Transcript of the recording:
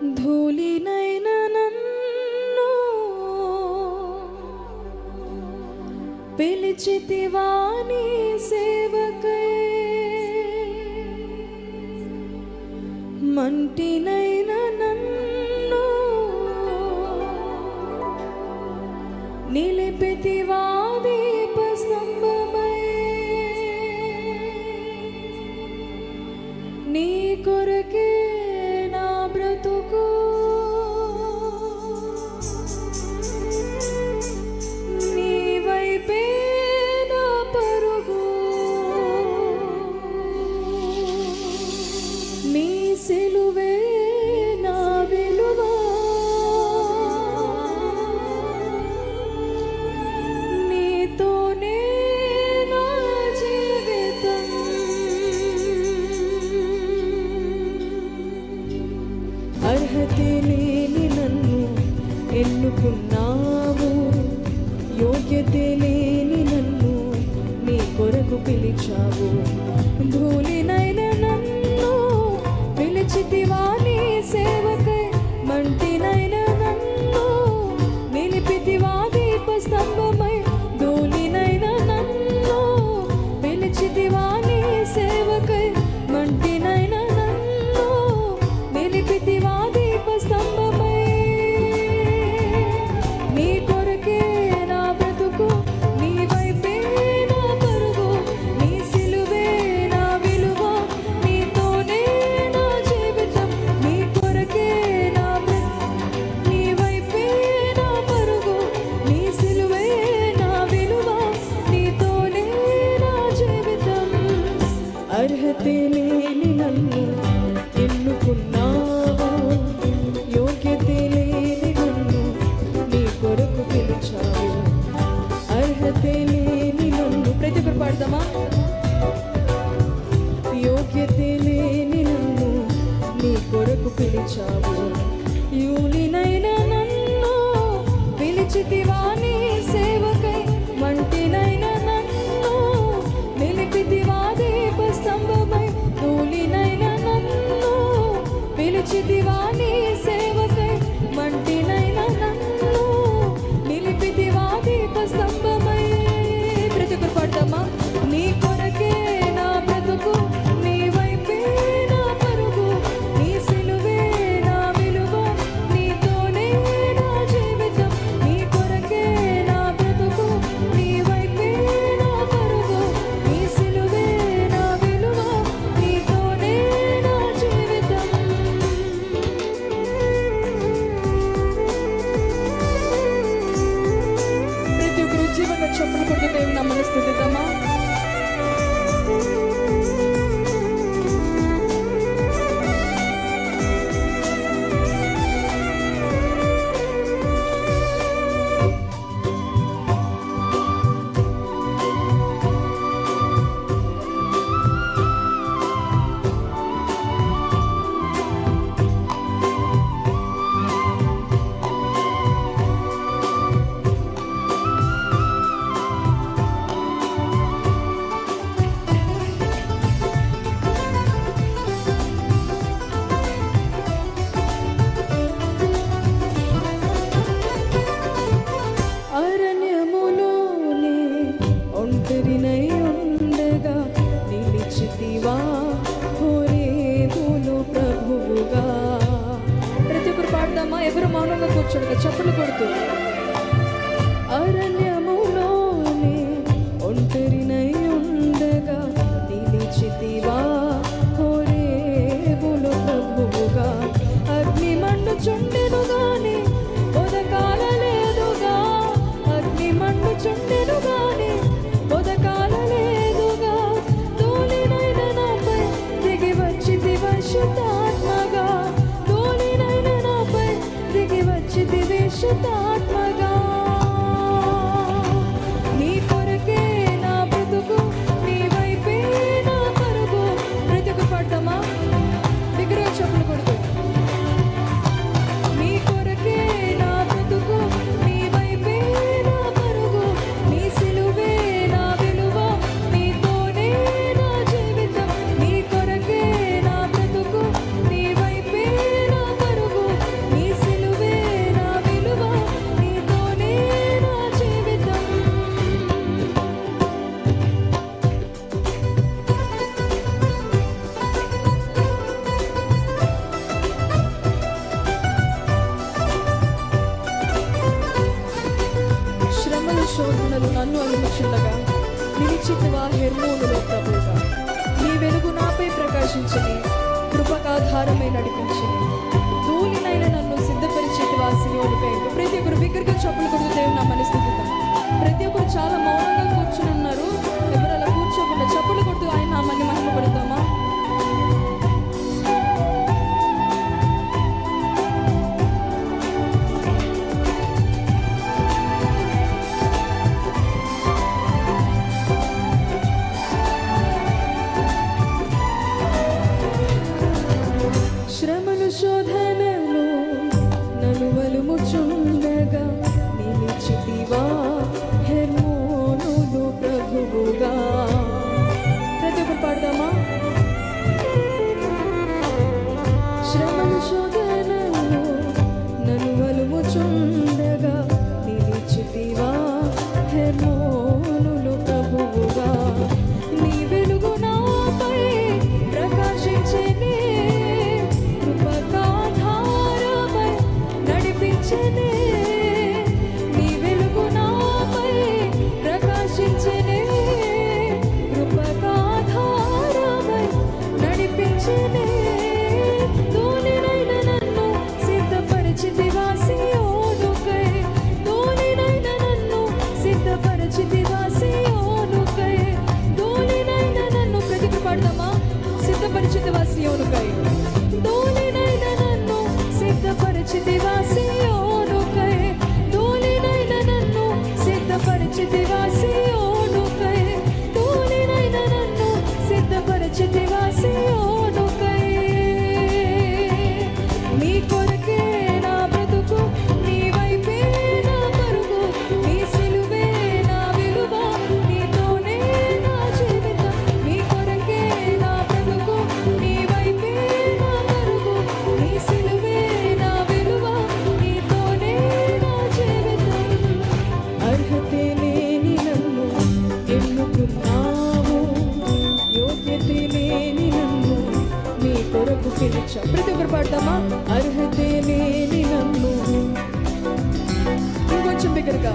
ధూళినైన నన్ను పిలిచితివా నీ సేవకై, మంటినైన నన్ను నిలిపితివా దీపస్తంభమై, నీ కొరకే నా బ్రతుకు, నీ వైపే నా పరుగు, నీ సిలువే నా విలువ, నీతోనే నా జీవితం. అర్హతే లేని నన్ను ఎన్నుకున్నావు, యోగ్యతే లేని నన్ను నీ కొరకు పిలిచావు. ధూళినైన నన్ను పిలిచితివా నీ సేవకై, మంటినైన నన్ను నిలిపితివా దీపస్తంభమై, ధూళినైన నన్ను పిలిచితివా నీ సేవకై, మంటినైన నన్ను నిలిపితివా దీపస్తంభమై, నీ కొరకే నా బ్రతుకు, నీ వైపే నా పరుగు, నీ సిలువే నా విలువ, నీతోనే నా జీవితం. నీ కొరకే నా నీ వైపే నా పరుగు, నీ సిలువే నా విలువ, నీతోనే నా జీవితం. అర్హతే లేని నన్ను ఎన్నుకున్నావు, యోగ్యతే లేని నన్ను నీ కొరకు పిలిచావు. అర్హతే లేని నన్ను ప్రతి ఒక్కరు పాడదామా? యోగ్యతే లేని నన్ను నీ కొరకు పిలిచావు. యూలినైన నన్ను పిలిచితివా నీ సేవకై, మంటినైన నన్ను నిలిపితివా దీపస్తంభమై, ధూళినైన నన్ను పిలిచితివా నీ సేవకై, మంటినైన నన్ను నిలిపితివా దీపస్తంభమై. ప్రతి ఒక్కరు పాడతామా? నీ కొరకే నా బ్రతుకు, నీ వైపే నా పరుగు, నీ సిలువే నా విలువ, నీతోనే నా జీవితం. నీ కొరకే నా బ్రతుకు, నీ వైపే నా పరుగు, నీ సిలువే నా విలువ, నీతోనే నా జీవితం. ప్రతి ఒక్కరు జీవన చప్పులు కొడుతూ దేవుని నామమున స్తుతిద్దామా? అరణ్యములోనే ఒంటరినై ఉండగా నిలిచితివా హోరేబులో ప్రభువుగా. ప్రతి ఒక్కరు పాడదామా? ఎవరు మౌనంగా కూర్చోడుగా చప్పట్లు కొడుతూ. అరణ్యములోనే ఒంటరినై ఉండగా నిలిచితివా హోరేబులో ప్రభువుగా. అగ్ని మండుచుండెను గాని బొదకాలలేదుగా, అగ్ని మండుచుండెను గాని బొదకాలలేదుగా, ధూళినైన నాపై దిగి వచ్చితి పరిశుద్ధాత్మగా, ధూళినైన నాపై దిగి వచ్చితి పరిశుద్ధాత్మగా. నీ కొరకే నా బ్రతుకు, నీ వైపే నా పరుగు. ప్రతి ఒక్క పాడతామా? దగ్గర చెప్పులు కొడుతూ. నీ కొరకే నా బ్రతుకు, నీ వైపే నా పరుగు, నీ సిలువే నా విలువ, నీతోనే నా జీవితం. నీ కొరకే నా బ్రతుకు, నీ వైపే నా పరుగు, నన్ను అనుమచుండగా నిలిచితివా హెర్మోనులో ప్రభువుగా. నీ వెలుగు నాపై ప్రకాశించని, కృపకాధారమై నడిపించని, ధూళినైన నన్ను సిద్ధపరిచేటివా సియోనుపై. ప్రతి ఒక్కరు బిగ్గరగా చప్పులు కొడుతూ దేవుని నామాన్ని స్తుతిద్దాం. ప్రతి ఒక్కరు చాలా మౌనంగా కూర్చుని ఉన్నారు. ఎవరు అలా కూర్చోకుండా చప్పులు కొడుతూ ఆయన నామాన్ని మహిమపడతామా? శ్రమను శోధనలు నన్ను వలుముచుండగా నిలిచితివా హెర్మోనులో ప్రభువుగా. ప్రతి ఒక్కరు పాడదామా? శ్రమను శోధనలు నన్ను వలుముచుండగా నిలిచితివా హెర్మోనులో ప్రభువుగా. నీ వెలుగు నాపై ప్రకాశించెనే, నీ వెలుగు నాపై ప్రకాశించెనే, కృపకాధారమై నడిపించెనే. ధూళినైన నన్ను సిద్ధపరిచితివా సియోనుకై, ధూళినైన నన్ను సిద్ధపరిచితివా సియోనుకై, ధూళినైన నన్ను. ప్రతి పాడదామా? సిద్ధపరిచితివా సియోనుకై, ధూళినైన నన్ను సిద్ధపరిచితివా సియోనుకై, ధూళినైన నన్ను సిద్ధపరిచితివా సియోనుకై, ధూళినైన నన్ను సిద్ధపరిచితివా సియోనుకై. నీ కొరకే నా బ్రతుకు, నీ వైపే నా పరుగు, నీ సిలువే నా విలువ, నీతోనే నా జీవితం. నీ కొరకే నా బ్రతుకు, నీ వైపే నా పరుగు, నీ సిలువే నా విలువ, నీతోనే నా జీవితం. అర్హతే లేని నన్ను ఎన్నుకున్నావు, యోగ్యతే లేని నన్ను నీ కొరకు పిలిచావు. ప్రతి ఒక్కరు పాడదామా? అర్హతే లేని నన్ను. ఇంకొంచెం బిగ్గరగా.